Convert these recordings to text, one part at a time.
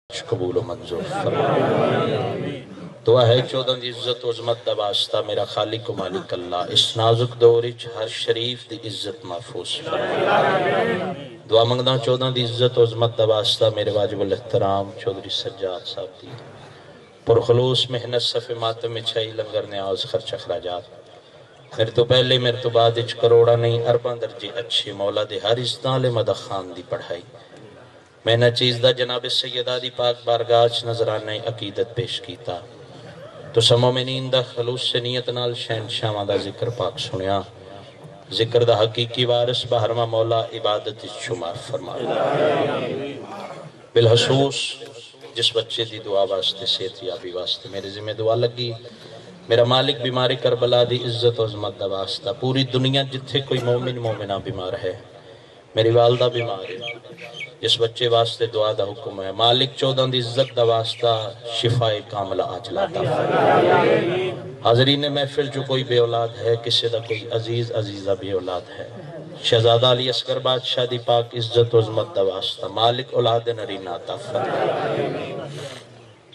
قبول و منظور فرمائے۔ دعا ہے 14 دی عزت و عظمت دا واسطہ میرا خالق و مالک اللہ اس نازک دورچ ہر شریف دی عزت محفوظ فرمائے۔ دعا منگدا 14 دی عزت و عظمت دا واسطہ میرے واجب الاحترام چودھری سجاد صاحب دی پرخلوص محنت صف ماتم میں چھائی لنگر نیاز خرچ اخراجات میرے تو پہلے میرے تو بعد اچ کروڑا نہیں ارباں درجے اچھے مولا دے ہر استعال مدہ خان دی پڑھائی میں نہ چیز دا جناب سیدہ دی پاک بارگاہ نظرانہ عقیدت پیش کیتا تو سمومنین دا خلوص سے نیت نال شہنشاہ دا ذکر پاک سنیا ذکر دا حقیقی وارث بہرما مولا عبادت شمار فرمایا۔ بالخصوص جس بچے دی دعا واسطے صحت یابی واسطے میرے ذمہ دعا لگی میرا مالک بیماری کربلا دی عزت و عظمت دا واسطہ پوری دنیا جتھے کوئی مومن مومنہ بیمار ہے میری والدہ بیمار ہے جس بچے واسطے دعا دا حکم ہے مالک 14 دی عزت دا واسطہ شفاء کاملہ عاجلہ حاضرین محفل جو کوئی بے اولاد ہے کسی دا کوئی عزیز عزیزہ بے اولاد ہے شہزادہ علی اصغر بادشاہ دی پاک عزت و عظمت دا واسطہ مالک اولاد نرینہ عطا فرمائے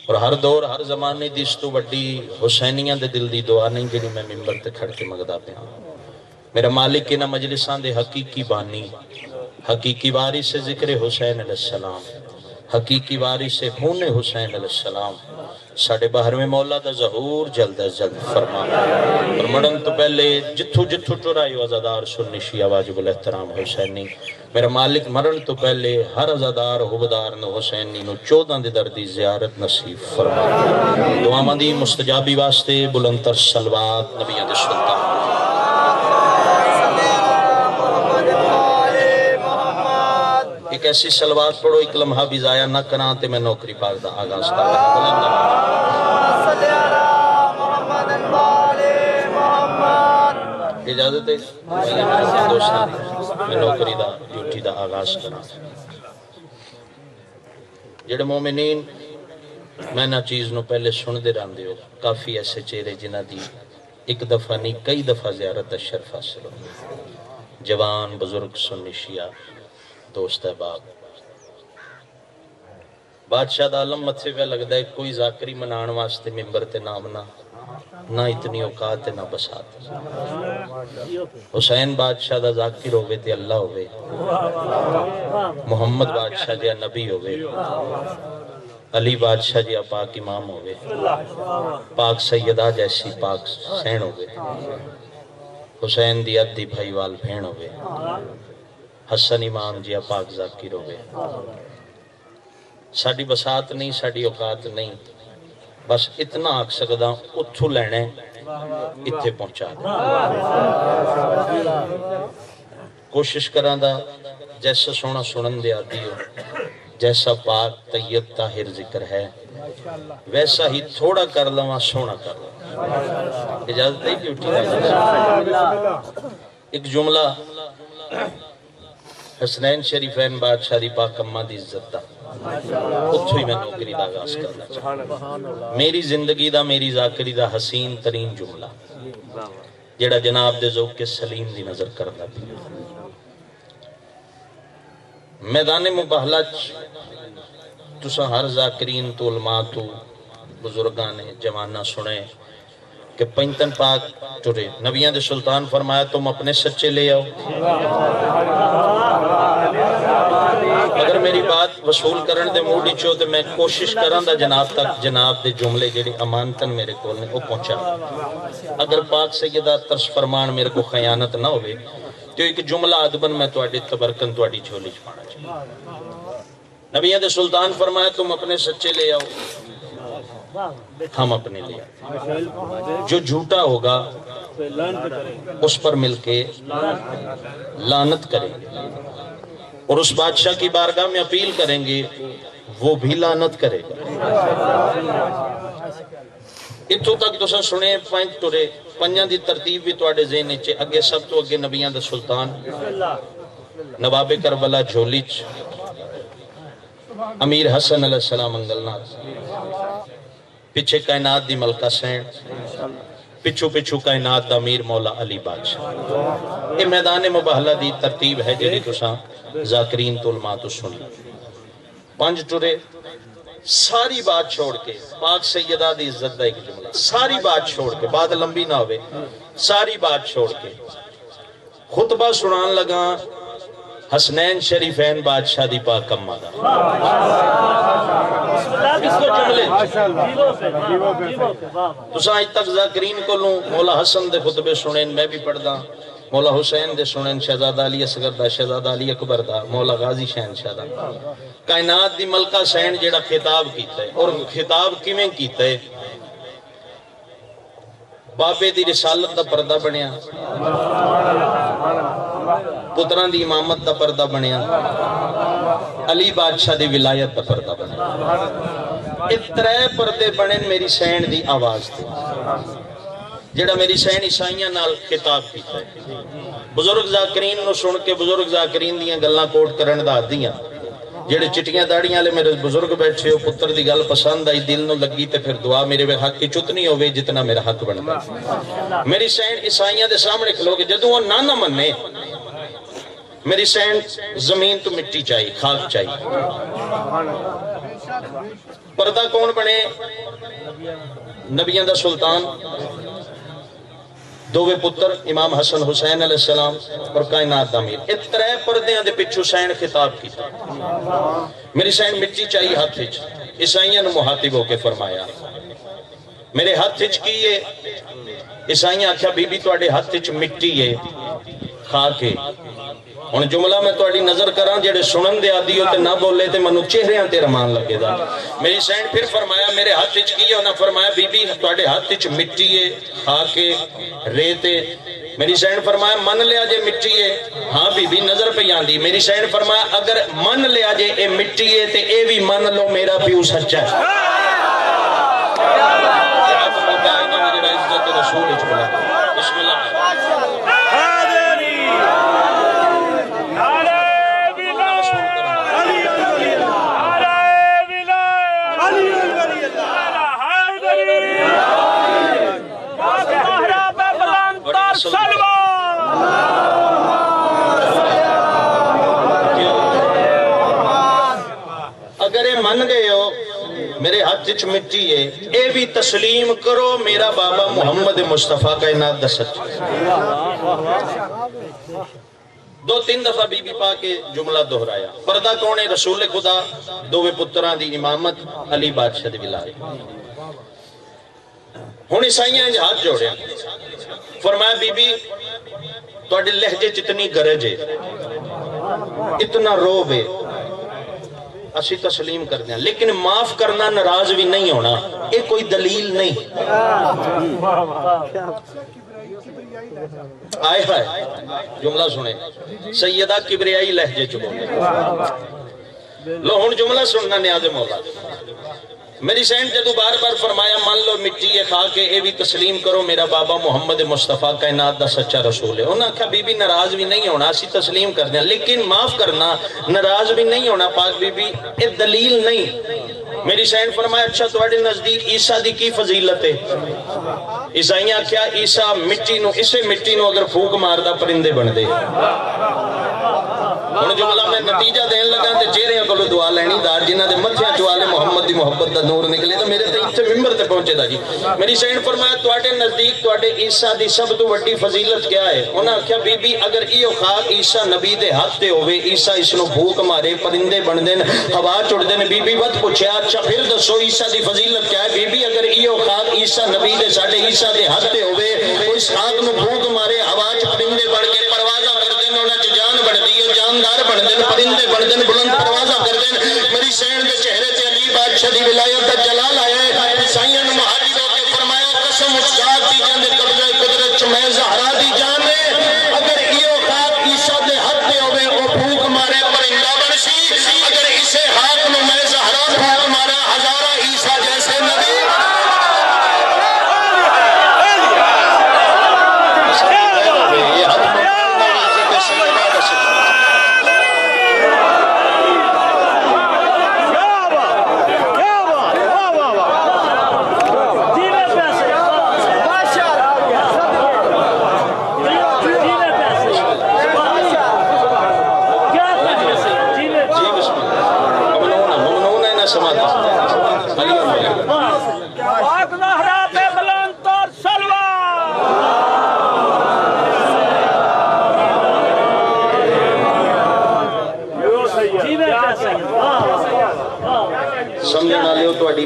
اور ہر دور ہر زمانے دی اس تو بڑی حسینیاں دے دل دی دعا نہیں جنہی میں ممبر تے کھڑ کے مگدہ پہ ہوں میرا مالک انہ مجلسان دے حقیقی بانی حقیقی وارث سے ذکر حسین علیہ السلام حقیقی وارث سے خون حسین علیہ السلام ساڑھے باہر میں مولا دا ظہور جلد از جلد فرما اور مڑن تو پہلے جتھو جتھو ٹرائی وزادار سنی شیعہ واجب الاحترام حسینی میرا مالک مرن تو پہلے ہر ازادار حبدار نو حسینی نو 14 دے دردی زیارت نصیب فرما دعا مندی مستجابی واسطے بلندر سلوات نبیان دے سلطان ایک ایسی سلوات پڑھو ایک لمحہ بھی ضائع نہ کران تے میں نوکری پاک دا آغاز کر رہا اجازت ہے میں نوکری دا ڈیوٹی دا آغاز کرا جڑے مومنین میں نہ چیز نو پہلے سن دے رہن دے ہو کافی ایسے چہرے جنہ دی ایک دفعہ نہیں کئی دفعہ زیارت دا شرف حاصل ہو جوان بزرگ سنی شیعہ دوست احباب بادشاہ دا عالم متھے پہ لگتا ہے کوئی ذاکری منان واسطے ممبر تے نامنا نہ اتنی اوقات نہ بسات حسین بادشاہ دا ذاکر ہوئے تے اللہ ہوئے محمد بادشاہ جیا نبی ہوئے علی بادشاہ جیا پاک امام ہوئے پاک سیدہ جیسی پاک سین ہوئے حسین دی ادی بھائی وال بھین ہوئے حسن امام جیا پاک ذاکر ہوئے ساڑھی بسات نہیں ساڑھی اوقات نہیں بس اتنا آکھ سکدا اتھو لینے اتھے پہنچا دے کوشش کران دا جیسا سونا سنن دے آدھی ہو جیسا پاک طیب طاہر ذکر ہے ویسا ہی تھوڑا کر لواں سونا کر لواں اجازت ہے کہ اٹھی ایک جملہ حسنین شریفین بادشاہ دی پاک اماں دی عزت دا اتھو ہی میں نوکری دا آغاز کرنا چاہتا میری زندگی دا میری ذاکری دا حسین ترین جملہ جڑا جناب دے ذوق کے سلیم دی نظر کرنا بھی میدان مباہلت تسا ہر ذاکرین تو علماء تو بزرگانے جوانہ سنے کہ پنجتن پاک ٹرے نبیان دے سلطان فرمایا تم اپنے سچے لے آؤ اگر میری بات وصول کرن دے موڈی چو دے میں کوشش کرن دا جناب تک جناب دے جملے جڑے امانتن میرے کول نے وہ پہنچا اگر پاک سیدہ ترس فرمان میرے کو خیانت نہ ہوئے تو ایک جملہ ادبن میں توڑی تبرکن توڑی جھولی چھپانا چاہیے نبیان دے سلطان فرمایا تم اپنے سچے لے آؤ ہم اپنے لئے جو جھوٹا ہوگا اس پر مل کے لعنت کریں گے اور اس بادشاہ کی بارگاہ میں اپیل کریں گے وہ بھی لعنت کرے گا اتھو تک تو سنے پانچ ٹورے پنجاں دی ترتیب بھی توڑے ذہن نیچے اگے سب تو اگے نبیان دا سلطان نواب کربلا جھولیچ امیر حسن علیہ السلام انگلنات پیچھے کائنات دی ملکہ سین پچھو پچھو کائنات دا امیر مولا علی بادشاہ یہ میدان مباہلہ دی ترتیب ہے جنہی تساں ذاکرین تو علماء تو سنی پانچ ٹورے ساری بات چھوڑ کے پاک سیدہ دی عزت دا ایک جملہ، ساری بات چھوڑ کے، بات لمبی نہ ہوئے، ساری بات چھوڑ کے خطبہ سنان لگا حسنین شریفین بادشاہ دی پاک کمہ دا تو سائیں تک ذاکرین کو لوں مولا حسن دے خطبے سنین میں بھی پڑھ دا، مولا حسین دے سنین شہزادہ علی اصغر دا، شہزادہ علی اکبر دا، مولا غازی شہنشاہ دا، کائنات دی ملکہ سین جیڑا خطاب کیتا ہے، اور خطاب کیویں کیتا ہے؟ بابے دی رسالت دا پردہ بنیا، پتران دی امامت دا پردہ بنیا، علی بادشاہ دی ولایت دا پردہ بنیا، اترے پردے بنن میری سین دی آواز دی، جڑا میری سین عیسائیاں نال خطاب کیتا ہے۔ بزرگ ذاکرین نو سن کے بزرگ ذاکرین دیاں گلاں کوٹ کرن دا دیاں، جڑے چٹیاں داڑیاں لے میرے بزرگ بیٹھے ہو، پتر دی گل پسند آئی، دل نو لگی تے پھر دعا میرے بے حق کی چتنی ہوئے جتنا میرا حق بنتا۔ میری سین عیسائیاں دے سامنے کھلو گے، جدوں وہ نہ مننے، میری سین زمین تو مٹی چاہیے، خاک چاہیے۔ پردہ کون بنے؟ نبیان دا سلطان، دووے پتر امام حسن حسین علیہ السلام اور کائنات دا امیر، اترے پردیاں دے پچھو سین خطاب کیتا۔ میری سین مٹی چاہیے ہاتھ ہچ، عیسائیاں نو مخاطب ہو کے فرمایا میرے ہاتھ ہچ کی ہے؟ عیسائیاں آکھیا بی بی تواڈے ہاتھ ہچ مٹی ہے، خاک ہے۔ ہن جملہ میں تواڈی نظر کراں، جڑے سنن دے عادی ہو تے نہ بولے تے منو چہریاں تے رمان لگے دا۔ میری سین پھر فرمایا میرے ہاتھ وچ کی ہے؟ انہاں فرمایا بی بی تواڈے ہاتھ وچ مٹی ہے، خاک ہے، ریت ہے۔ میری سین فرمایا من لیا جے مٹی ہے؟ ہاں بی بی نظر پہ آندی۔ میری سین فرمایا اگر من لیا جے اے مٹی ہے تے اے بھی من لو میرا پیو سچا ہے۔ بسم اللہ اگر اے من گئے ہو میرے ہاتھ وچ مٹی ہے، اے بھی تسلیم کرو میرا بابا محمد مصطفیٰ کائنات دا سچ۔ دو تین دفعہ بی بی پاک کے جملہ دہرایا۔ پردہ کون ہے؟ رسول خدا، دووے پتران دی امامت، علی بادشاہ دی ولایت۔ ہن عیسائیاں نے ہاتھ جوڑے، فرمایا بی بی تواڈے لہجے جتنی گرج ہے، اتنا روب ہے، اسی تسلیم کر دیں، لیکن معاف کرنا ناراض بھی نہیں ہونا، یہ کوئی دلیل نہیں۔ آئے ہائے جملہ سنے، سیدہ کبریائی لہجے چ بولے۔ لو ہن جملہ سننا نیاز مولا۔ میری سین جدو بار بار فرمایا مان لو مٹی ہے، خاک ہے، اے بھی تسلیم کرو میرا بابا محمد مصطفیٰ کائنات دا سچا رسول ہے۔ انہاں کہا بی بی ناراض بھی نہیں ہونا، اسی تسلیم کر دیں، لیکن معاف کرنا، ناراض بھی نہیں ہونا پاک بی بی، اے دلیل نہیں۔ میری سین فرمایا اچھا تواڈے نزدیک عیسیٰ دی کی فضیلت ہے؟ عیسائیاں کیا عیسیٰ مٹی نو، اسے مٹی نو اگر پھوک ماردا پرندے بن دے۔ ہن جملہ میں نتیجہ دین لگا تے چہریاں کولوں دعا لینی دار جنہاں دے متھیاں چوالے محمد دی محبت دا نور نکلے تے میرے تے ایتھے ممبر تے پہنچے دا جی۔ میری سین فرمایا تواڈے نزدیک تواڈے عیسیٰ دی سب تو وڈی فضیلت کیا ہے؟ انہاں کہا بی بی اگر ایو خاک عیسیٰ نبی دے ہاتھ تے ہوے، عیسیٰ اس نو بھوک مارے، پرندے بن دین، ہوا چڑ دین۔ بی بی ود پوچھیا اچھا پھر دسو عیسیٰ دی فضیلت کیا ہے؟ بی بی اگر ایو خاک عیسیٰ نبی دے ساڈے عیسیٰ دے ہاتھ تے ہوے، اس خاک نو بھوک مارے، ہوا چ پرندے بن کے پروازاں کر دین، انہاں چ جان بڑھدی ہے، جاندار بن دین، پرندے بن دین، بلند پروازاں کر دین۔ میری سین دے چہرے تے علی بادشاہ دی ولایت دا جلال آیا ہے۔ عیسائیاں نے مخاطب ہو کے فرمایا قسم اس ذات دی جن دے قبضہ قدرت چ میں زہرا دی جان ہے، اگر ایو خاک عیسیٰ دے ہاتھ تے ہوے او پھوک مارے پرندہ بن سی، اگر اسے ہاتھ نو میں زہرا پھوک مارا ہزارہ عیسیٰ جیسے نبی۔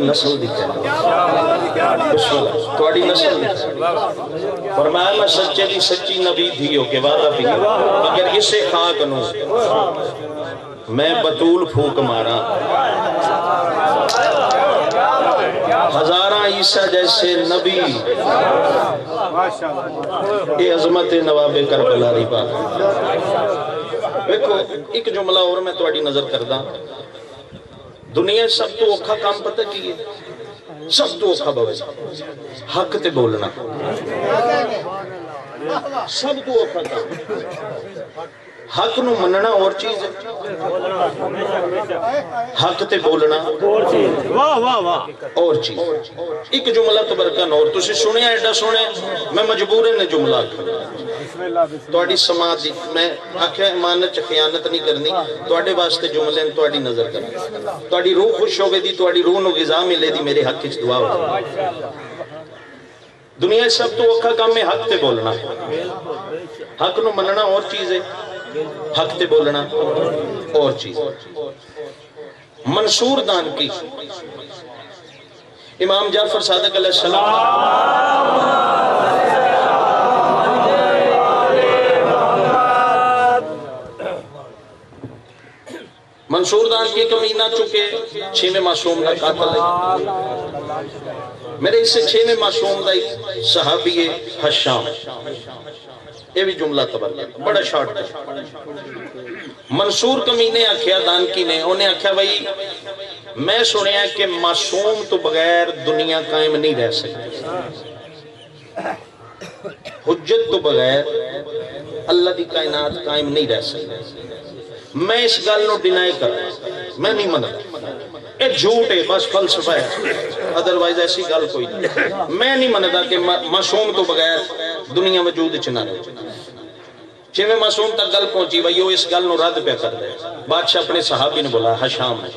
نسل دی کہنا بسم اللہ تواڈی نسل دی فرمایا میں سچے دی سچی نبی تھی ہو کے وعدہ بھی اگر اسے خاک نو میں بطول پھوک مارا ہزاراں عیسیٰ جیسے نبی یہ عظمت نواب کربلا دی بات دیکھو ایک جملہ اور میں تواڈی نظر کردہ دنیا سب تو اوکھا کام پتہ کی ہے سب تو اوکھا بوجھ حق تے بولنا سب تو اوکھا کام حق نو مننا اور چیز ہے حق تے بولنا اور چیز ایک جملہ تبرکن اور تسی سنے ایڈا سنے میں مجبورے نے جملہ توڑی سماعت میں آکھیں امانت چا خیانت نہیں کرنی توڑے واسطے جملے توڑی نظر کرنی توڑی روح خوش ہو گئی دی توڑی روح نو غذا ملے دی میرے حق کی دعا ہو دنیا سب تو اوکھا کام میں حق تے بولنا حق نو مننا اور چیز ہے حق تے بولنا اور چیز منصور دان کی امام جعفر صادق علیہ السلام منصور دان کی کمینہ چکے چھویں معصوم کا قاتل ہے میرے اسے چھویں معصوم دا صحابی حشام یہ بھی جملہ تبرکہ بڑا شارٹ ہے منصور کمینے آکھیا دان کی نے انہیں آکھیا بھائی میں سنیا کہ معصوم تو بغیر دنیا قائم نہیں رہ سکتی حجت تو بغیر اللہ دی کائنات قائم نہیں رہ سکتی میں اس گل نو ڈینائی کر میں نہیں منتا ایک جھوٹ ہے بس فلسفہ ہے ادروائز ایسی گل کوئی نہیں میں نہیں منتا کہ معصوم تو بغیر دنیا وجود چنا رہے چھویں معصوم تک گل پہنچی بھائی وہ اس گل نو رد پہ کر دے بادشاہ اپنے صحابی نے بولا حشام نے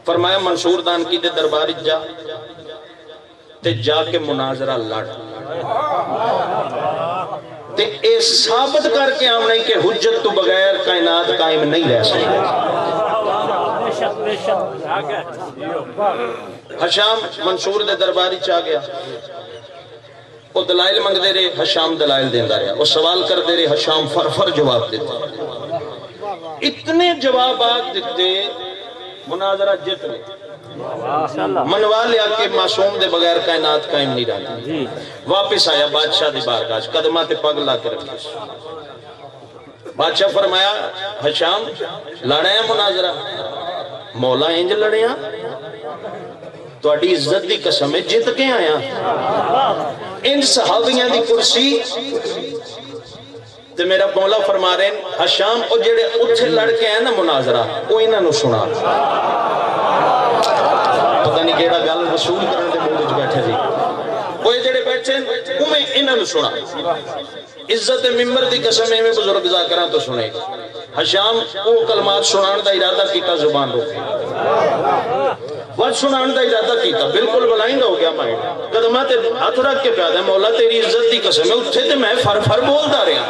فرمایا منصور دان کی دے دربار جا تے جا کے مناظرہ لڑ تے اے ثابت کر کے آمنے کہ حجت تو بغیر کائنات قائم نہیں رہ سکتے حشام منصور دے درباری چاہ گیا وہ دلائل منگ دے رہے حشام دلائل دیندہ رہا وہ سوال کر دے رہے حشام فر جواب دیتا اتنے جوابات دیتے مناظرہ جت لے منوا لیا کہ معصوم دے بغیر کائنات قائم نہیں رہا واپس آیا بادشاہ دی بارگاہ قدمات پگ لا کے رکھے بادشاہ فرمایا حشام لڑے ہیں مناظرہ مولا انج لڑے ہیں تو اڈی عزت دی قسم ہے جت کے آیا ان صحابیاں دی کرسی تے میرا مولا فرما رہے ہیں حشام او جڑے اتھے لڑ کے ہیں نا مناظرہ وہ انہاں نو سنا پتہ نہیں کیڑا گل وصول کرن دے موڈ وچ بیٹھے جی وہ جڑے بیٹھے اوویں انہاں نو سنا عزت ممبر دی قسم میں بزرگ ذاکراں تو سنے حشام او کلمات سنان دا ارادہ کیتا زبان روکے وقت سنان دا ارادہ کیتا بالکل بلائنگ ہو گیا مائنڈ قدمات ہاتھ رکھ کے پیادا ہے مولا تیری عزت دی قسم ہے اتھے تے میں فر بول دا رہا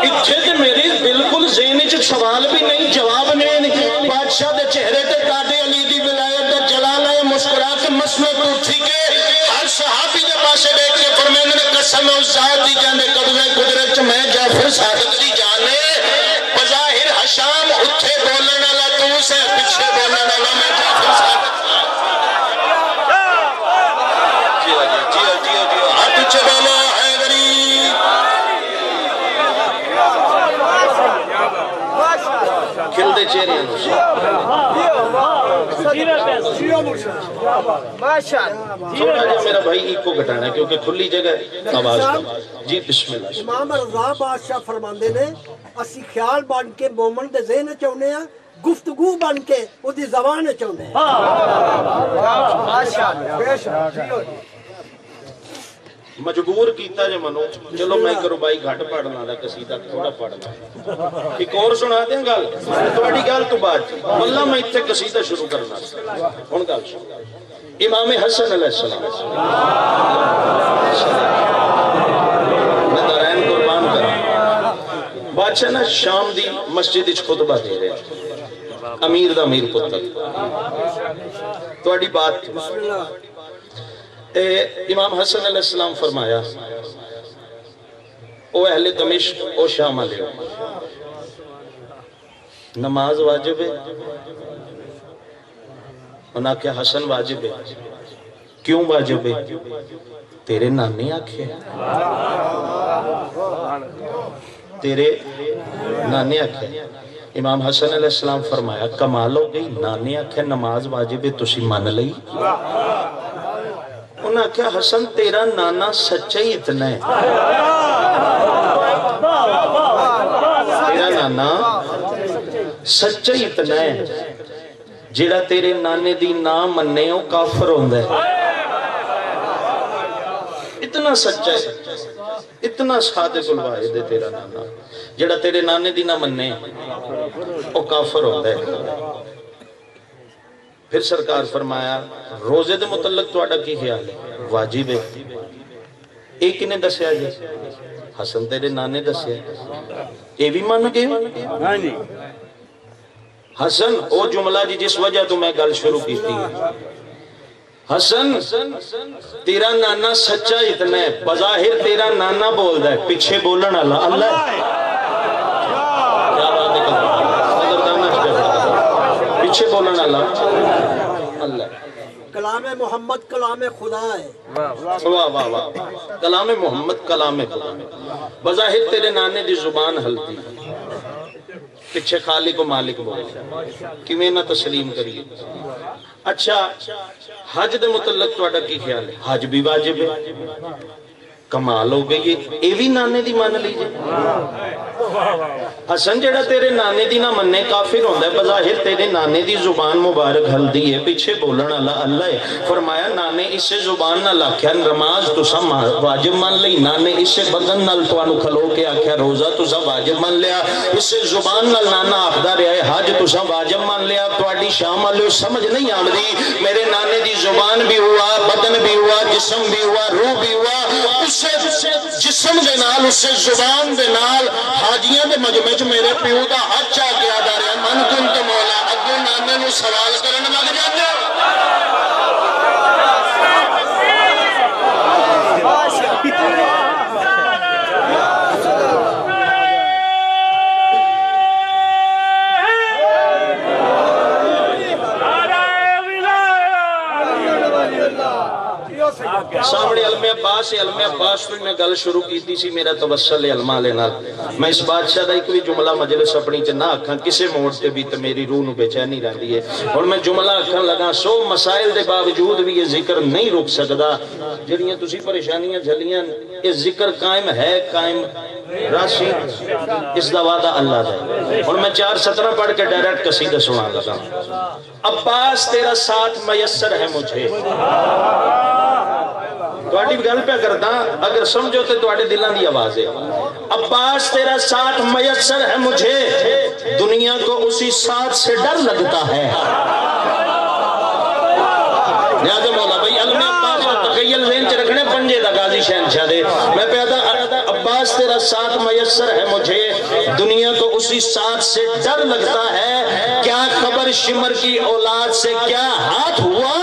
اتھے تے میری بالکل ذہن وچ سوال بھی نہیں جواب نہیں بادشاہ دے چہرے تے کاٹے علی دی ولایت دا جلال ہے مسکرا کے مسئلے کو اٹھی کے ہر صحابی دے پاسے دیکھ کے فرمائے میں نے قسم اس ذات دی جانے قدوے قدرت میں جعفر صادق دی جانے بظاہر حشام اتھے بولنے والا تو سے پیچھے بولنے والا میں جعفر صادق پیچھے بولو حیدری کھل دے چہرے تھوڑا جا میرا بھائی ایک کو گھٹانا ہے کیونکہ کھلی جگہ ہے آواز جی بسم اللہ امام رضا بادشاہ فرماندے نے اسی خیال بن کے مومن دے ذہن چاہنے ہیں گفتگو بن کے وہ دی زبان چاہنے ہیں مجبور کیتا جے منو چلو میں کرو بھائی گھٹ پڑھنا دا قصیدہ تھوڑا پڑھنا ایک اور سنا دیں گل تھوڑی گل تو بات واللہ میں اتنے قصیدہ شروع کرنا ہن گل امام حسن علیہ السلام میں دارین قربان کرا بادشاہ نا شام دی مسجد اچ خطبہ دے رہے امیر دا امیر پتر تھوڑی بات امام حسن علیہ السلام فرمایا او اہل دمشق او شام علیہ نماز واجب ہے انہاں کیا حسن واجب ہے کیوں واجب ہے تیرے نانے آکھے تیرے نانے آکھے امام حسن علیہ السلام فرمایا کمال ہو گئی نانے آکھے نماز واجب ہے تسی مان لئی انہاں کیا حسن تیرا نانا سچا ہی اتنا ہے تیرا نانا سچا ہی اتنا ہے جیڑا تیرے نانے دی نام مننے ہو کافر ہوندہ ہے اتنا سچا ہے اتنا صادق الواحد ہے تیرا نانا جیڑا تیرے نانے دی نہ مننے او کافر ہوندہ ہے پھر سرکار فرمایا روزے دے متعلق تو آڈا کی خیال ہے واجب ہے ایک نے دسیا جی حسن تیرے نانے دسیا اے بھی مان گئے حسن او جملہ جی جس وجہ تو میں گل شروع کی تھی حسن تیرا نانا سچا اتنا ہے بظاہر تیرا نانا بول رہا ہے پیچھے بولن اللہ اللہ کیا بات ہے پیچھے بولن اللہ اللہ کلام محمد کلام خدا ہے واہ واہ واہ کلام محمد کلام خدا بظاہر تیرے نانے دی زبان ہلتی پیچھے خالق و مالک بولے کیویں نہ تسلیم کریے اچھا حج دے متعلق تو اڈا کی خیال ہے حج بھی واجب ہے کمال ہو گئی ہے اے بھی نانے دی مان لیجئے حسن جڑا تیرے نانے دی نہ مننے کافر ہوندہ ہے بظاہر تیرے نانے دی زبان مبارک ہل دی ہے پیچھے بولن اللہ اللہ ہے فرمایا نانے اس سے زبان نہ لاکھیا نماز تو سا واجب مان لئی نانے اس سے بدن نال توانو کھلو کے آکھیا روزہ تو سا واجب مان لیا اس سے زبان نال نانا آخدہ رہا ہے حج تو سا واجب مان لیا تو آڈی شام آلے سمجھ نہیں آمدی میرے نانے دی زبان بھی ہوا بدن بھی ہوا جسم بھی ہوا روح بھی ہوا اس سے جسم دے نال اس سے زبان دے نال حاجیاں دے مجمع چ میرے پیو دا حج چاہ کے آدھا رہا من کنت مولا اگو نانے نو سوال کرنے لگ جاتے سامنے علم عباس تو میں گل شروع کی تھی سی میرا توسل علماء لینا میں اس بادشاہ دا ایک بھی جملہ مجلس اپنی چنہ آکھاں کسے موڑ تے بھی تو میری روح نو بے چینی رہتی ہے اور میں جملہ آکھاں لگا سو مسائل دے باوجود بھی یہ ذکر نہیں رک سکدا جڑیاں تسی پریشانیاں جھلیاں یہ ذکر قائم ہے قائم راسی اس دا وعدہ اللہ دے اور میں 4:17 پڑھ کے ڈائریکٹ قصیدہ سنا لگا عباس تیرا ساتھ میسر ہے مجھے تواڈی گل پہ کردا اگر سمجھو تے تواڈے دلاں دی آواز ہے عباس تیرا ساتھ میسر ہے مجھے دنیا کو اسی ساتھ سے ڈر لگتا ہے لہذا مولا بھائی علم عباس و تخیل ذہن چ رکھنے پنجے دا غازی شہنشاہ دے میں پیدا عباس تیرا ساتھ میسر ہے مجھے دنیا کو اسی ساتھ سے ڈر لگتا ہے کیا خبر شمر کی اولاد سے کیا ہاتھ ہوا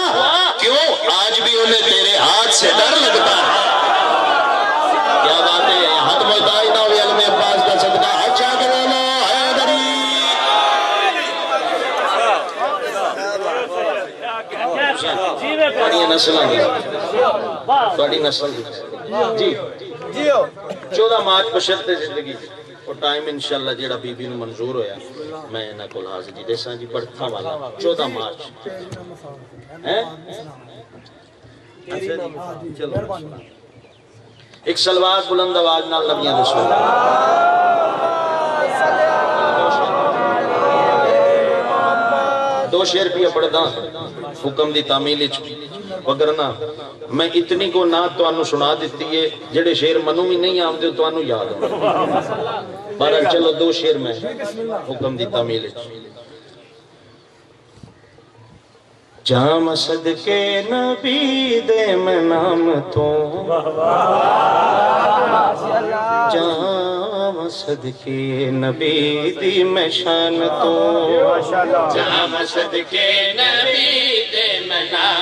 کیوں آج بھی انہیں تیرے ہاتھ سے ڈر لگتا ہے کیا بات ہے ہاتھ ملتائی نہ ہوئی علم عباس کا صدقہ اچھا کرو لو حیدری توڑی نسل آگئی توڑی نسل جی 14 مارچ بشرط زندگی اور ٹائم انشاءاللہ جیڑا بی بی نو منظور ہویا میں انہا کل حاضر جی دیساں جی بڑھتا والا 14 مارچ چلو ایک سلوات بلند آواز نال نبیان رسول دو شعر بھی پڑھدا حکم دی تعمیل وگرنا میں اتنی کو نہ تو انو سنا دیتی ہے جڑے شعر منو بھی نہیں آمدے تو انو یاد ہو بہرحال چلو دو شعر میں حکم دی تعمیل جام صدقے نبی دے میں نام تو جام صدقے نبی دی میں شان تو جام صدقے نبی دے میں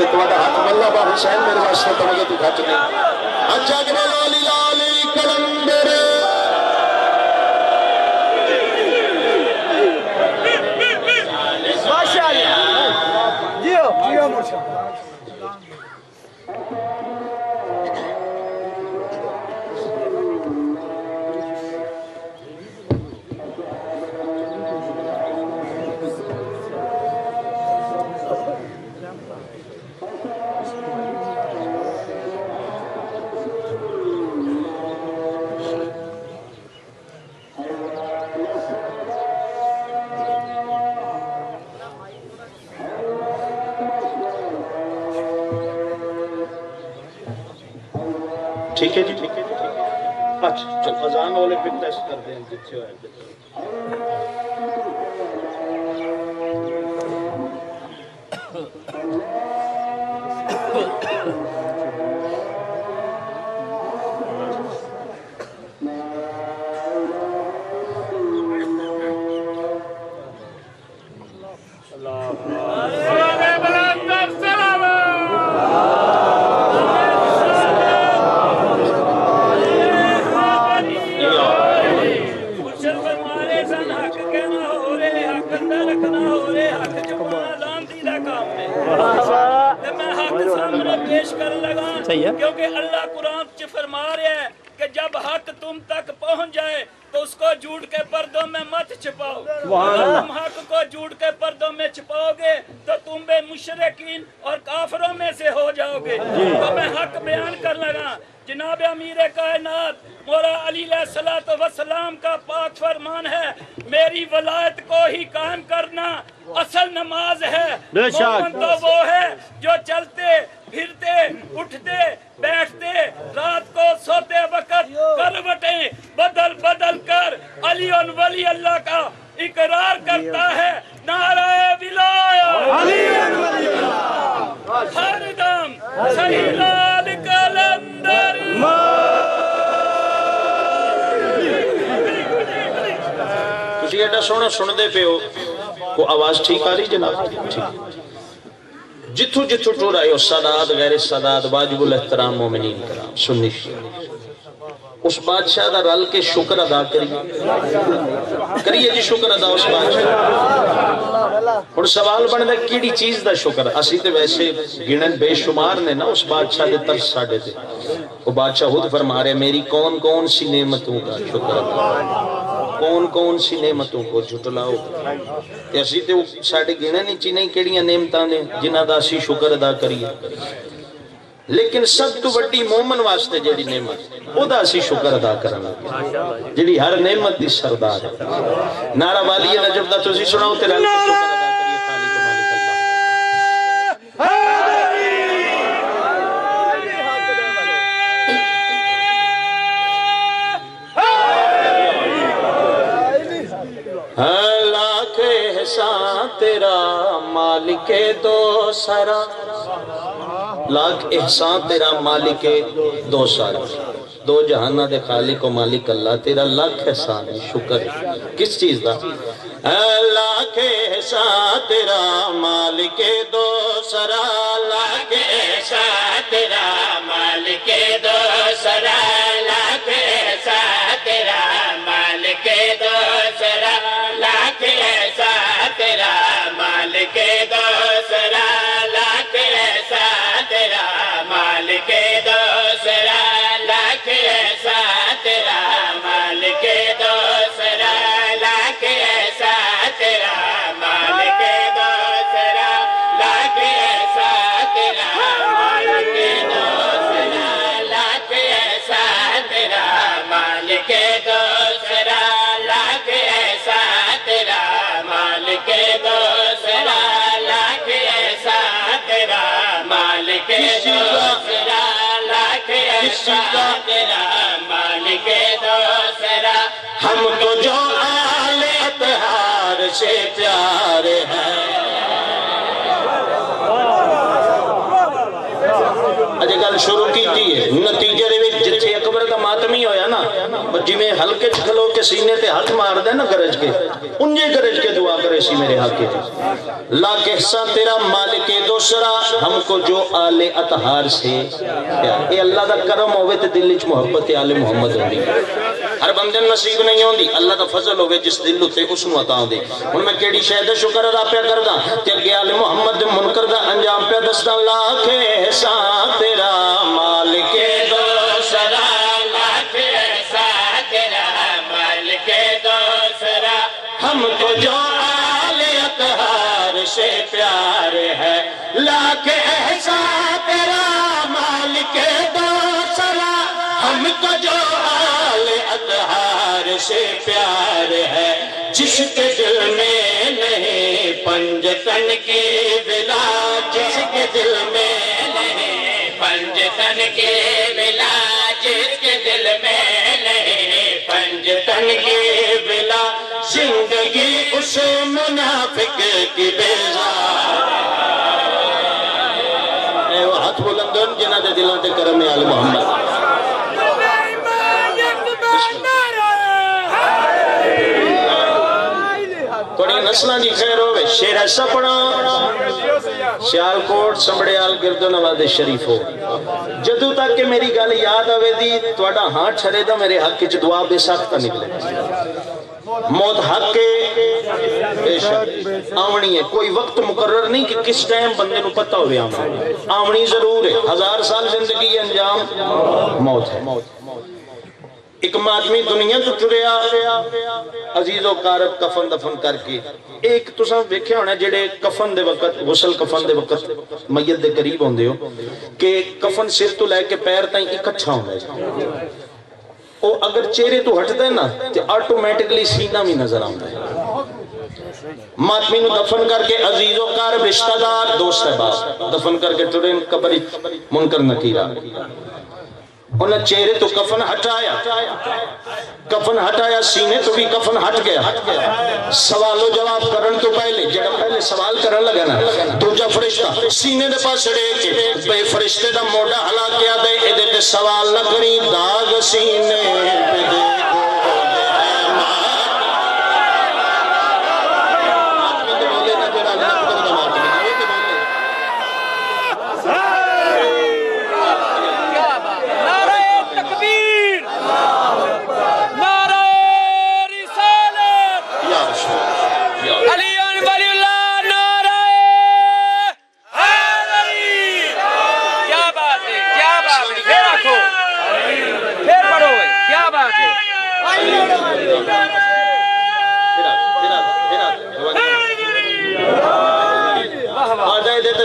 تے تواڈا حق واللہ با حسین میرے واسطے توجہ تو گھٹ نہیں اچھا کہ لالی لالی کلندر ماشاءاللہ جیو جیو مرشد ٹھیک ہے جی ٹھیک ہے اچھا چل اذان والے پہ ٹیسٹ کر دیں جتنے ہوئے کیونکہ اللہ قرآن چ فرما رہا ہے کہ جب حق تم تک پہنچ جائے تو اس کو جھوٹ کے پردوں میں مت چھپاؤ اگر تم حق کو جھوٹ کے پردوں میں چھپاؤ گے تو تم بے مشرکین اور کافروں میں سے ہو جاؤ گے تو میں حق بیان کر لگا جناب امیر کائنات مولا علی علیہ السلام کا پاک فرمان ہے میری ولایت کو ہی قائم کرنا اصل نماز ہے مومن تو وہ ہے جو چلتے پھرتے اٹھتے بیٹھتے رات کو سوتے وقت کروٹیں بدل بدل کر علی ولی اللہ کا اقرار کرتا ہے نعرہ ولایت علی ولی اللہ ہر دم صحیح لال کلندر تسی ایڈا سونا سن دے پہ ہو کو آواز ٹھیک آ رہی جناب ٹھیک جتھو جتھو ٹور آئے ہو سادات غیر سادات واجب الاحترام مومنین کرام سنی اس بادشاہ دا رل کے شکر ادا کریے جی شکر ادا اس بادشاہ اور سوال بندا کیڑی چیز دا شکر اسی تے ویسے گنن بے شمار نے نا اس بادشاہ دے ترس ساڈے تے وہ بادشاہ خود فرما رہے میری کون کون سی نعمتوں کا شکر ادا کون کون سی نعمتوں کو جھٹلاؤ تے اسی تے ساڈے گنن وچ نہیں کیڑیاں نعمتاں نے جنہاں دا اسی شکر ادا کریے لیکن سب تو بڑی مومن واسطے جیڑی نعمت او دا اسی شکر ادا کرنا جیڑی ہر نعمت دی سردار ہے نعرہ والی نجف دا تسی سناؤ تے رل کے شکر ادا کریے خالق و مالک اللہ لاکھ احسان تیرا مالک دو سرا لاکھ احسان تیرا مالک دو سارا دو جہانہ دے خالق و مالک اللہ تیرا لاکھ احسان ہے شکر کس چیز دا لاکھ احسان تیرا مالک دو سرا لاکھ احسان تیرا مالک دو سرا لاکھ احسان تیرا مالک دو سرا لاکھ احسان تیرا مالک دو سرا لاکھ احسان تیرا مالک دو سرا لاکھ احسان تیرا مالک دو سرا لاکھ احسان تیرا مالک دو سرا لاکھ احسان تیرا مالک دو سرا لاکھ احسان تیرا مالک دو سرا لاکھ احسان تیرا مالک دو سرا لاکھ احسان تیرا مالک دو سرا لاکھ احسان تیرا مالک دو سرا ہم کو جو آل اطہار سے پیار ہے اجے گل شروع کی تھی نتیجے دے وچ جتھے اکبر دا ماتمی ہویا نا جی میں ہلکے کھلو کے سینے تے ہاتھ مار دے نا گرج کے انجے گرج کے دعا کرے سی میرے حق کے لا کہسا تیرا مالک دوسرا ہم کو جو آل اطہار سے پیار. اے اللہ دا کرم ہوئے تے دل وچ محبت آل محمد ہوندی. ہر بندے نصیب نہیں ہوندی, اللہ دا فضل ہوئے جس دل تے اس نو عطا ہوندی. ہن میں کیڑی شے دا شکر ادا پیا کردا تے اگے آل محمد دے منکر دا انجام پیا دسدا. لاکھ احسان تیرا مالک دوسرا, لاکھ احسان تیرا مالک دوسرا, ہم کو جو آل اطہار سے پیار ہے. لاکھ احسان تیرا مالک دوسرا, ہم کو جو آل اطہار سے پیار ہے. جس کے دل میں نہیں پنجتن کی بلا, جس کے دل میں نہیں پنجتن کی بلا, جس کے دل میں نہیں پنجتن کی بلا, زندگی اس منافق کی بیزار. اے وہ ہاتھ بلندن جنہ دے دلوں تے کرم آل محمد. تھوڑی نسلہ دی خیر ہوئے. شیر ایسا پڑھا سیالکوٹ سمبڑیال گرد و نواز شریف ہو. جدو تک کہ میری گل یاد آوے دی توڑا ہاں چھرے دا میرے حق کی دعا بے ساختہ نکلے. موت حق کے بے شک آمنی ہے. کوئی وقت مقرر نہیں کہ کس ٹائم بندے نو پتہ ہوئے آمنی. آمنی ضرور ہے. 1000 سال زندگی انجام موت ہے. ایک آدمی دنیا تو ٹریا عزیز و قارب کفن دفن کر کے. ایک تساں ویکھیا ہونا جڑے کفن دے وقت غسل کفن دے وقت میت دے قریب ہوندے ہو کہ کفن سر تو لے کے پیر تائیں اکٹھا ہوندا ہے. او اگر چہرے تو ہٹدا ہے نا تے آٹومیٹکلی سینہ بھی نظر آندا ہے. ماتمی نو دفن کر کے عزیز و قارب رشتہ دار دوست احباب دفن کر کے ٹرے قبر منکر نکیرہ. انہیں چہرے تو کفن ہٹایا سینے تو بھی کفن ہٹ گیا. سوال و جواب کرن تو پہلے جڑا پہلے سوال کرن لگا نا دوجا فرشتہ سینے دے پاس چھڑے کے بے فرشتے دا موڑا ہلا کیا دے ادھے تے سوال نہ کری داغ سینے پہ دیکھو.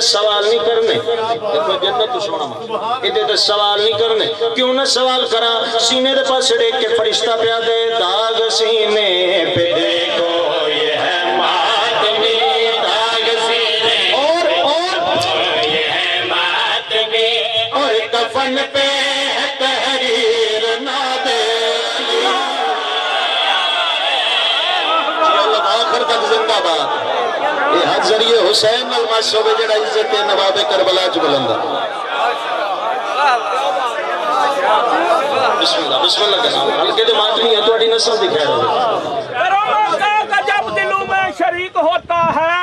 سوال نہیں کرنے دیکھو جنت تو سونا ماں ادھے تے سوال نہیں کرنے. کیوں نہ سوال کرا سینے دے پاس چھڑے کے فرشتہ پیا دے داغ سینے پہ دیکھو یہ ہے ماتمی داغ سینے اور یہ ہے ماتمی اور کفن پہ ہے تحریر نادے. آخر تک زندہ باد. یہ حد ذریعے حسین المشہور جڑا عزت نواب کربلا چ بلندہ. بسم اللہ کا نام ہلکے دے ماتمی ہے توڑی نسل دکھائے رہے. کرم آقا کا جب دلوں میں شریک ہوتا ہے,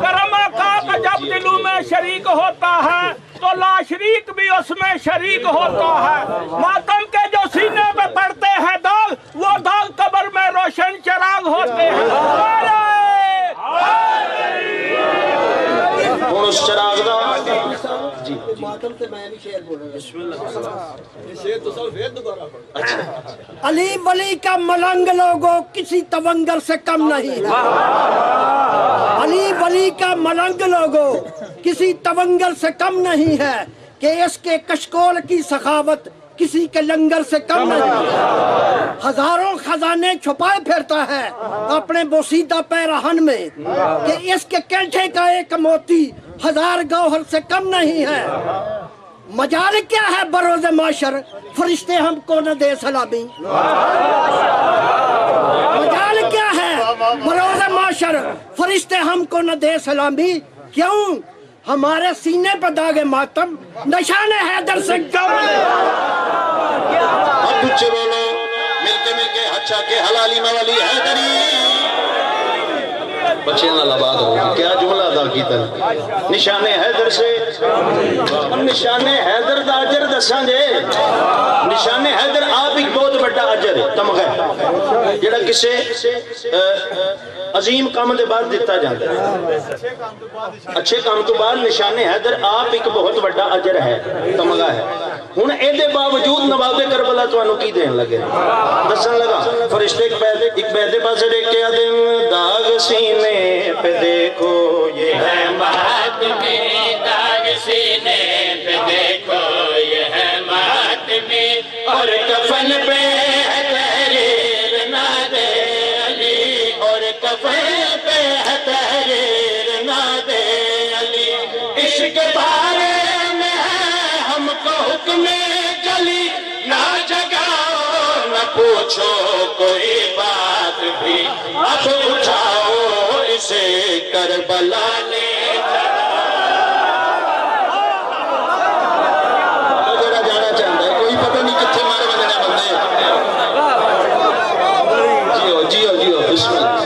کرم آقا کا جب دلوں میں شریک ہوتا ہے تو لا شریک بھی اس میں شریک ہوتا ہے. ماتم کے جو سینے پہ پڑتے ہیں داغ وہ داغ قبر میں روشن چراغ ہوتے ہیں. کون اس چراغ دا جی ماتم سے میں بھی شعر بول رہا ہوں. شعر تو سب پھر دوبارہ پڑھ. علی ولی کا ملنگ لوگوں کسی تونگر سے کم نہیں ہے. علی ولی کا ملنگ لوگوں کسی تونگر سے کم نہیں ہے کہ اس کے کشکول کی سخاوت کسی کے لنگر سے کم نہیں. ہزاروں خزانے چھپائے پھرتا ہے اپنے بوسیدہ پیرہن میں کہ اس کے کینٹھے کا ایک موتی 1000 گوہر سے کم نہیں ہے. مجال کیا ہے بروز معاشر فرشتے ہم کو نہ دے سلامی. مجال کیا ہے بروز معاشر فرشتے ہم کو نہ دے سلامی. کیوں ہمارے سینے پہ داغ ماتم نشان حیدر سے کم. اب کچھ بولو مل اچھا کہ حلالی مولی حیدری بچے نہ لباد ہوگی کیا جملہ ادا کی تن نشان حیدر سے نشان حیدر دا اجر دساں جے نشان حیدر آپ ایک بہت بڑا اجر ہے تمغہ جڑا کسے عظیم کام دے بعد دیتا جاتا ہے اچھے کام تو بعد نشان حیدر آپ ایک بہت بڑا اجر ہے تمغہ ہے ہن اے دے باوجود نواب کربلا توانوں کی دین لگے دسن لگا فرشتے ایک بیدے پاسے دیکھ کے آدم داغ سینے پہ دیکھو یہ ہے ماتمی داغ سینے پہ دیکھو یہ ہے ماتمی اور کفن پہ ہے تحریر ناد علی اور کفن پہ ہے تحریر ناد علی عشق بارے میں ہے ہم کو حکم جلی نہ جگاؤ نہ پوچھو کوئی بات بھی اب اٹھاؤ اسے کربلا نے جڑا جانا چاہتا ہے کوئی پتہ نہیں کتنے مارے بندے بندے جیو جیو جیو بسم اللہ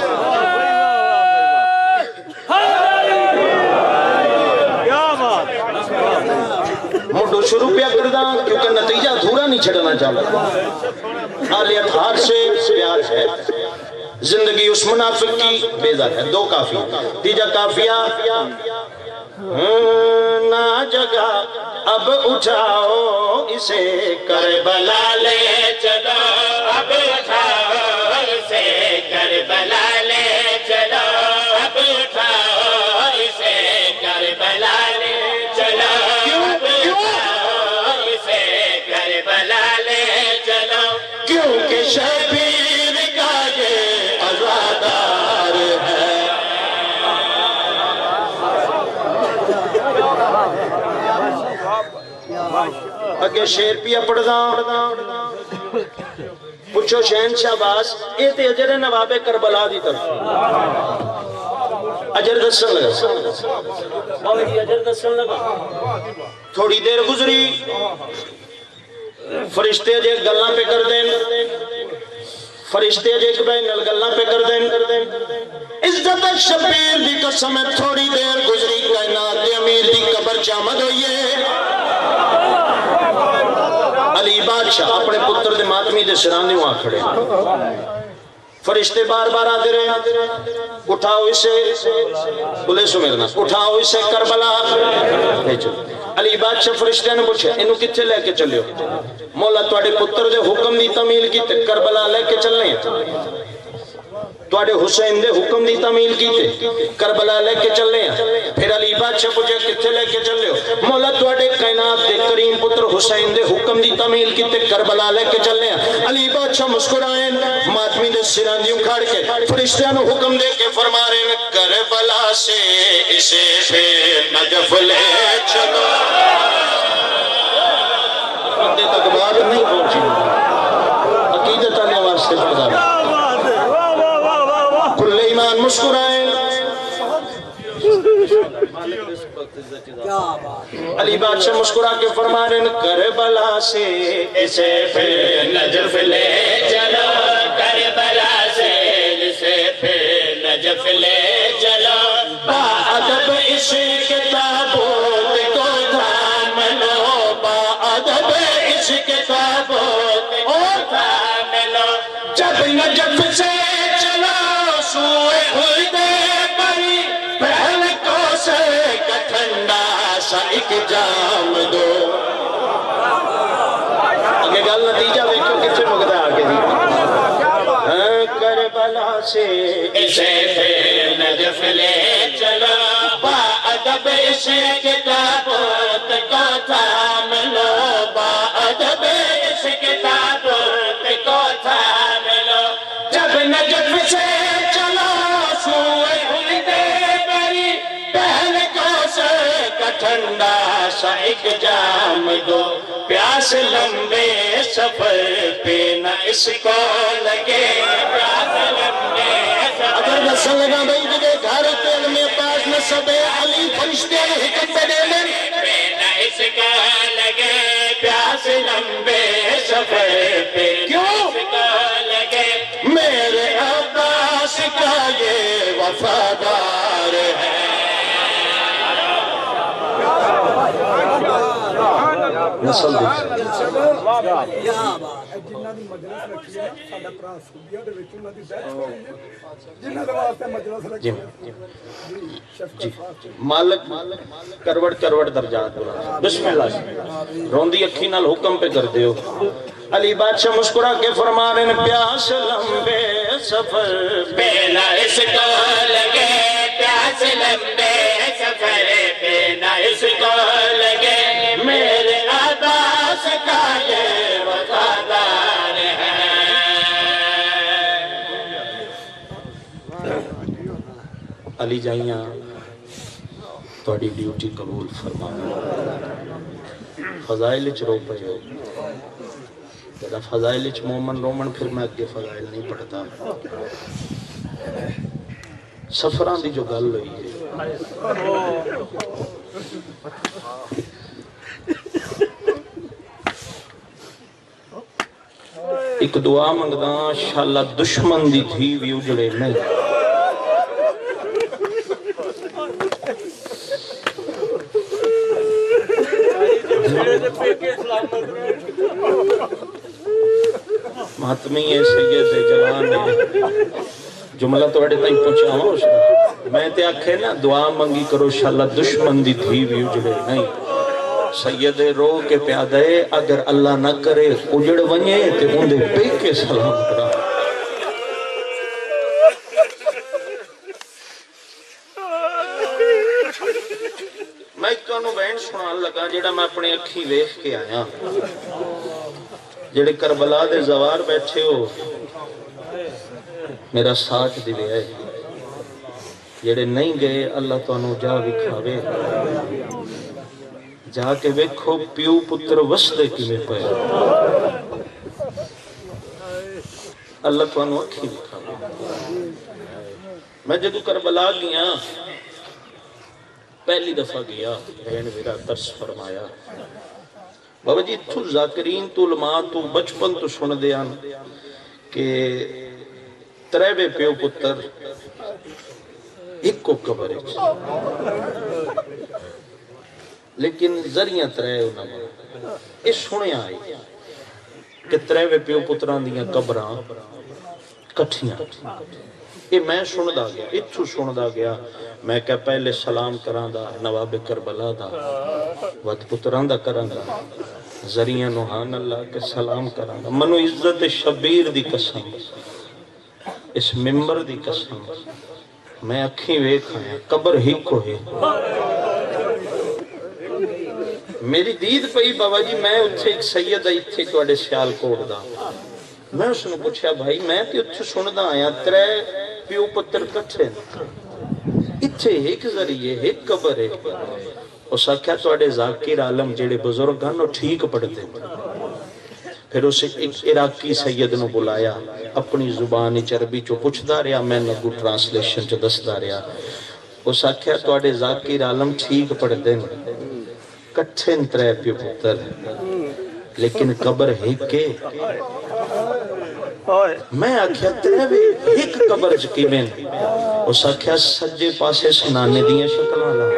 موٹو شروع پیا کردہ کیونکہ نتیجہ دھورا نہیں چھڑنا چاہتا آلیت ہار سے پیار ہے زندگی اس منافق کی بیزار ہے دو کافی تیجا کافیہ نہ جگہ اب اٹھاؤ اسے کربلا لے چلو اب اٹھاؤ اسے کربلا لے چلو اب اٹھاؤ اسے کربلا لے چلو اسے کربلا لے چلو کیونکہ شبیر کا یہ عزادار ہے اگے شیر پیا پڑھدا پوچھو شہنشاہ باز اے تے اجر نواب کربلا دی طرف اجر دسن لگا اجر دسن لگا تھوڑی دیر گزری فرشتے جے گلاں پہ کر دیں فرشتے جے بین گلاں پہ کر دیں عزت شبیر دی قسم تھوڑی دیر گزری کائنات دے امیر دی قبر چامد ہوئیے علی بادشاہ اپنے پتر دے ماتمی دے سرانے وہاں کھڑے فرشتے بار بار آتے رہے اٹھاؤ اسے بلے سو میرے ناس اٹھاؤ اسے کربلا علی بادشاہ فرشتے نے پوچھے انہوں کتھے لے کے چلے ہو مولا تواڈے پتر دے حکم دی تعمیل کی تے کربلا لے کے چلنے ہیں تواڈے حسین دے حکم دی تعمیل کی تے کربلا لے کے چلنے ہیں پھر علی بادشاہ پوچھے کتھے لے کے چلے ہو مولا تواڈے کائنات دے کریم پتر حسین دے حکم دی تعمیل کی تے کربلا لے کے چلنے ہیں علی بادشاہ مسکرائیں ماتمی دے سراندیوں کھاڑ کے فرشتیاں نو حکم دے کے فرما رہے ہیں کربلا سے اسے پھر نجف لے چلو بندے تک بات نہیں پہنچی عقیدت آنے واسطے خدا کل ایمان مسکرائیں علی بادشاہ مسکرا کے فرما رہے ہیں کربلا سے اسے پھر نجف لے چلو کربلا سے اسے پھر نجف لے چلو با ادب عشق تابوت کو تھام لو با ادب عشق تابوت کو تھام لو جب نجف سے چلو سوئے ہوئے بری پہل کو سے کا ٹھنڈا سا ایک جام دو آگے گل نتیجہ دیکھو کچھ مقدہ آگے دی کربلا سے اسے پھر نجف لے چلو با ادب عشق تابوت کو تھام لو با ادب عشق تابوت کو تھام لو جب نجف سے چلو سوئے ہوئے بری پہل کو سے کا ٹھنڈا سا ایک جام دو پیاس لمبے سفر پہ نہ اس کو لگے پیاس لمبے اگر نسل لگا بھائی جگہ گھر تیل میں پاس نصب علی فرشتے حکم پہ دے لیں پہ نہ اس کو لگے پیاس لمبے سفر پہ نہ اس کو لگے نسل دی جی مالک کروڑ کروڑ درجات بلا بسم اللہ روندی اکھی نال حکم پہ کر دیو علی بادشاہ مسکرا کے فرما رہے ہیں پیاس لمبے سفر پہ نہ اس کو لگے پیاس لمبے سفر پہ نہ اس کو لگے میرے عباس کا یہ وفادار ہے علی جائیاں توڑی ڈیوٹی قبول فرمانا فضائل چرو پہ ہو جدا فضائل چ مومن رومن پھر میں اگے فضائل نہیں پڑھتا سفران دی جو گل ہوئی ہے ایک دعا منگدا انشاءاللہ دشمن دی تھی بھی اجڑے نہیں مہتمی ہے سید جوان ہے جملہ تو اڑے تائیں پہنچا ہوں اس میں تے آکھے نا دعا منگی کرو انشاءاللہ دشمن دی تھی بھی اجڑے نہیں سید رو کے پیادے اگر اللہ نہ کرے اجڑ ونجے تے اندے پہ کے سلام کرا میں ایک تو بہن سنان لگا جیڑا میں اپنے اکھی ویخ کے آیا جڑے کربلا دے زوار بیٹھے ہو میرا ساتھ دے ہے جڑے نہیں گئے اللہ تو انہوں جا بکھاوے جا کے ویکھو پیو پتر وسدے کی میں پہ اللہ تو انہوں اکھی بکھاوے میں جدو کربلا گیا پہلی دفعہ گیا بہن میرا ترس فرمایا بابا جی تو ذاکرین تو علماء تو بچپن تو سن دیان کہ تریبے پیو پتر ایک کو قبر ہے لیکن ذریعہ ترے انہوں نے اس سنے آئی کہ تریبے پیو پتران دیاں قبران کٹھیاں یہ میں سندہ گیا اتھو سندہ گیا میں کہا پہلے سلام کران دا نواب کربلا دا وقت پتران دا کران دا ذریعہ نوحان اللہ کے سلام کران دا منو عزت شبیر دی قسم اس ممبر دی قسم میں اکھیں ویکھ آیا قبر ہی کو ہے میری دید پئی بابا جی میں اتھے ایک سید آئی تھے تو اڑے سیال کوڑ دا میں اس نے پوچھا بھائی میں تے اتھے سندہ آیا ترے پیو پتر کٹھے اتھے ایک ذریعے ایک قبر ہے اس آکھیا تو اڑے ذاکر عالم جیڑے بزرگان نو ٹھیک پڑھتے پھر اسے ایک عراقی سید نو بلایا اپنی زبانی چربی چو پوچھ دا رہا میں نگو ٹرانسلیشن چو دس دا رہا اس آکھیا تو اڑے ذاکر عالم ٹھیک پڑھتے کٹھے ترے پیو پتر لیکن قبر ایک کے میں آکھیا ترے بھی ایک قبر چکی میں اس آکھیا سجے پاسے سنانے دیاں شکلانا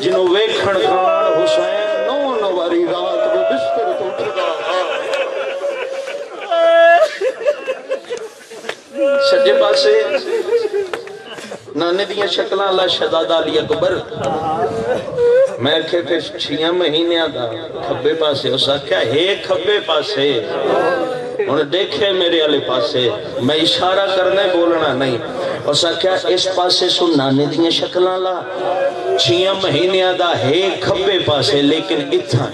جنہوں ویکھن کان حسین نو نواری رات وہ بستر تو اٹھگا سجے پاسے نانے دیاں شکلہ اللہ شہزادہ علی اکبر میں کہے پھر 6 مہینے آدھا کھبے پاسے اس آکھیا ہے کھبے پاسے انہیں دیکھے میرے علی پاسے میں اشارہ کرنے بولنا نہیں اس آکھیا اس پاسے سن نانے دیاں شکلہ اللہ 6 مہینے آدھا ہے کھبے پاسے لیکن اتھا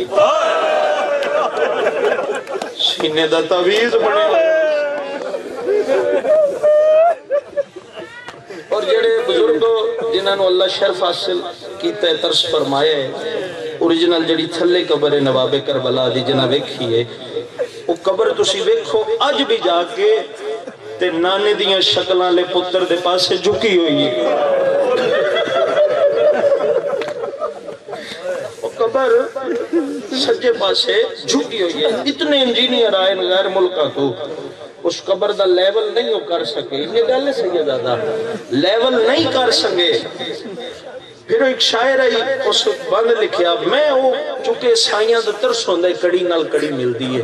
سینے دا تعویز بنے اور جڑے بزرگوں جنہوں اللہ شرف حاصل کیتا ہے ترس فرمایا ہے اوریجنل جڑی تھلے قبر نواب کربلا دی جنہ ویکھی ہے وہ قبر تسی ویکھو اج بھی جا کے تے نانے دیاں شکلاں لے پتر دے پاسے جھکی ہوئی ہے وہ قبر سجے پاسے جھکی ہوئی ہے اتنے انجینئر آئے غیر ملکہ تو اس قبر دا لیول نہیں ہو کر سکے یہ گل ہے سیدہ دا لیول نہیں کر سکے پھر ایک شاعر آئی اس بند لکھیا میں وہ چونکہ سائیاں دا ترس ہوندہ کڑی نال کڑی مل دی ہے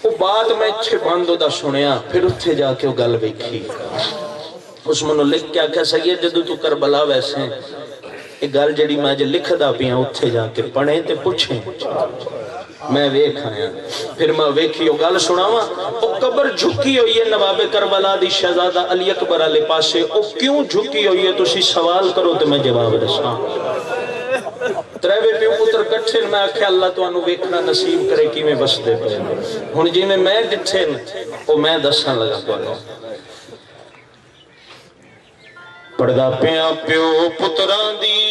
وہ بات میں چھے بندوں دا سنیا پھر اتھے جا کے وہ گل بیکھی اس منو لکھ کیا کہ سید جدو تو کربلا ویسے ہیں ایک گل جڑی میں جے لکھ دا پیاں اتھے جا کے پڑھیں تے پوچھیں میں ویکھ آیا پھر میں ویکھی وہ گل سناواں وہ قبر جھکی ہوئی ہے نواب کربلا دی شہزادہ علی اکبر علیہ پاسے وہ کیوں جھکی ہوئی ہے تو اسی سوال کرو تو میں جواب رساں تریوے پیو پتر کٹھے میں آکھے اللہ تو انو ویکھنا نصیب کرے کی میں بس دے پہ ہن جی میں ڈٹھے وہ میں دساں لگا تو پڑھدا پیاں پیو پتراں دی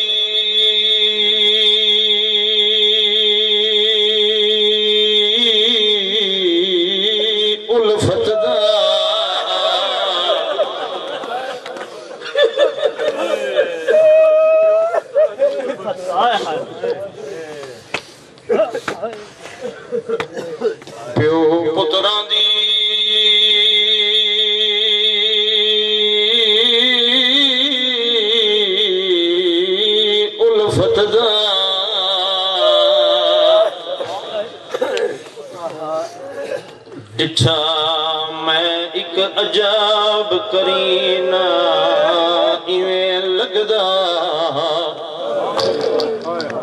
الفت دا پیو پتراں دی الفت دا ڈٹھا میں ایک عجاب کرینا ایویں لگدا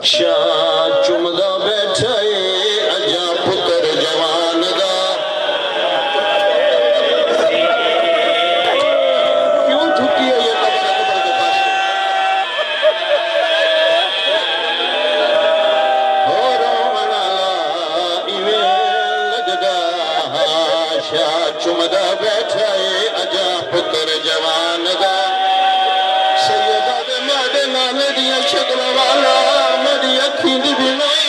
شاہ چمدا بیٹھا ہے اجا پتر جوان دا کیوں جھکی ہے یہ قبر کے پاس ہو رومن اللہ ایویں لگدا شاہ چمدا بیٹھا ہے اجا پتر جوان دا سیدہ دے میڈے نانے دیا شکل والا میری اکھی دی بینائی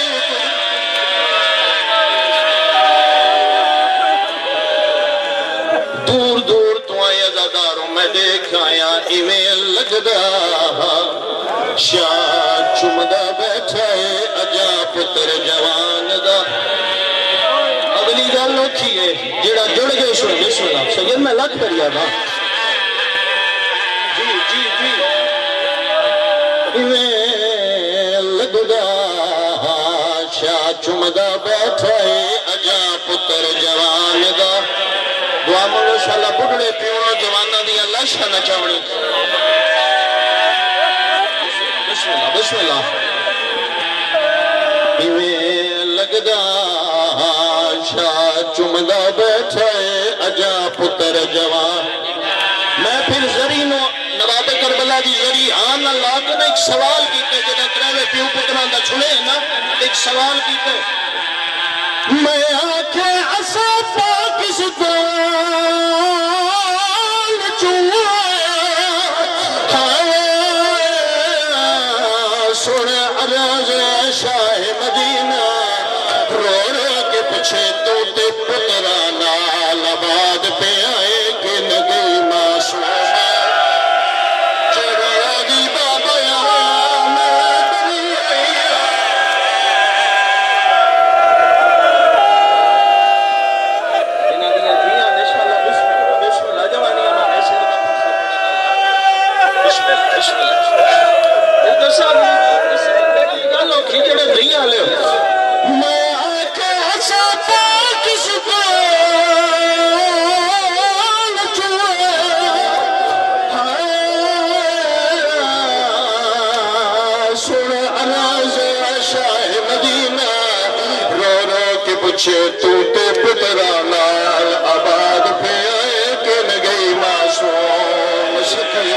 دور دور تو آئے عزاداروں میں دیکھ آیا ایویں لگدا شاہ چمدا بیٹھا ہے اجا پتر جوان دا اگلی گل اوکھی ہے جڑا جڑ گئے سن بسم اللہ سید میں لکھ کر یادا جی جی جی ایویں لگدا شاہ چمدا بیٹھا ہے اجا پتر جوان دا دعا منگو شالا بڑھڑے پیونوں جوانہ دیا لاشا نہ چاوڑی بسم اللہ بسم اللہ ایویں لگدا شاہ چمدا بیٹھا ہے اجا پتر جوان میں پھر زرینو نواب کربلا دی زری آن اللہ کے نا ایک سوال کیتے جنہیں تریوے پیو پتران دا چھلے ہیں نا ایک سوال کیتے میں آنکھیں عصافہ کس دول چوئے سن عرض شاہ مدینہ روڑے کے پچھے تو تے پترانا لباد پہ آئے کہ نگئی معصومہ تو تے پترانا آباد پہ آئے کہ نگئی معصوم سکی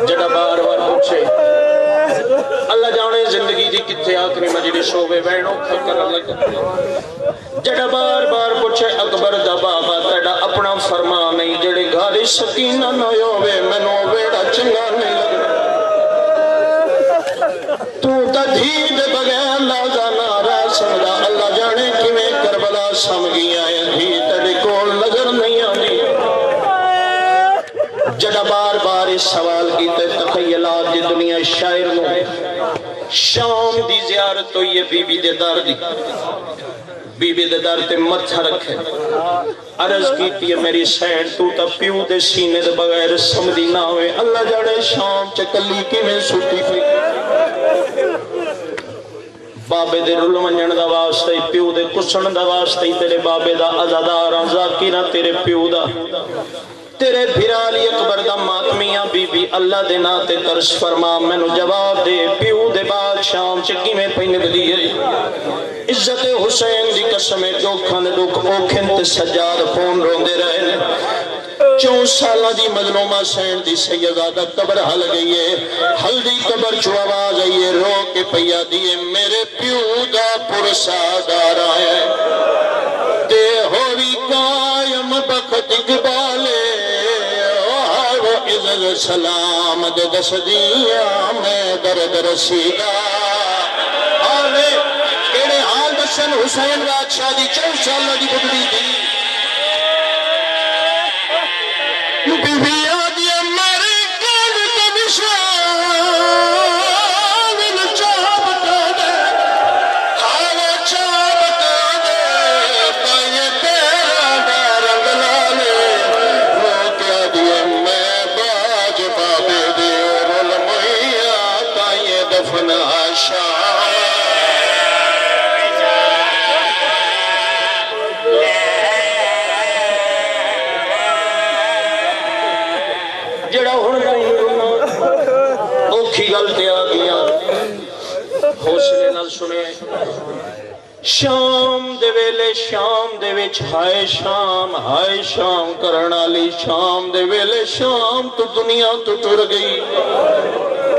جڑا بار بار پوچھے اللہ جانے زندگی دی کتھے آخری مجلس ہوئے بینوں کھکر اللہ جڑا بار بار پوچھے اکبر دا بابا تیڑا اپنا فرما نہیں جڑے گھاری سکینہ نہ ہوئے منو بیڑا چنگا نہیں لگا تو تا دھید بغیر لازا نارا سمدہ اللہ جانے کی میں کربلا سمگی آئے دھی تیڑے کول نظر نہیں آنی جڑا بار بار اس سوال کی تخیلات دی دنیا شاعر نو شام دی زیارت تو یہ بی بی دے دار دی بی بی دے در تے متھا رکھے عرض کیتی ہے میری سین تو تا پیو دے سینے دے بغیر سمدی نہ ہوئے اللہ جڑے شام چکلی کی میں سوٹی پی بابے دے رول منجن دا واسطے پیو دے کسن دا واسطے تیرے بابے دا عزاداراں ذاکرہ تیرے پیو دا تیرے بھرالی اکبر دا ماتمیاں بی بی اللہ دے ناتے ترس فرما میں نو جواب دے پیو دے بعد شام چکی میں پہنے دلی ہے عزت حسین دی قسمیں دوکھاں دوکھ اوکھن تے سجاد فون روندے رہے 4 سالہ دی مظلومہ سین دی سیدادہ قبر حل گئی ہے ہلدی قبر چو آواز آئی ہے رو کے پیا دیئے میرے پیو دا پرسادار آئے تے ہوئی قائم بخت اقبالے عزت سلام دے دس دیا میں درد رسیدہ آلے کیڑے حال بسن حسین بادشاہ دی 4 سالہ دی بگڑی دی بی بی آدھی میرے کل تبشان چاہتا دے ہوا چاہتا دے پائے تیرا رنگ لالے روکے آدھی میں باج بابے دے رول مہیا تائے دفن آشان جڑا ہون اوکھی گلتے آ گیا حوصلے نال سنے شام دے ویلے شام دے وچ ہائے شام کرنا لی شام دے ویلے شام تو دنیا تو ٹر گئی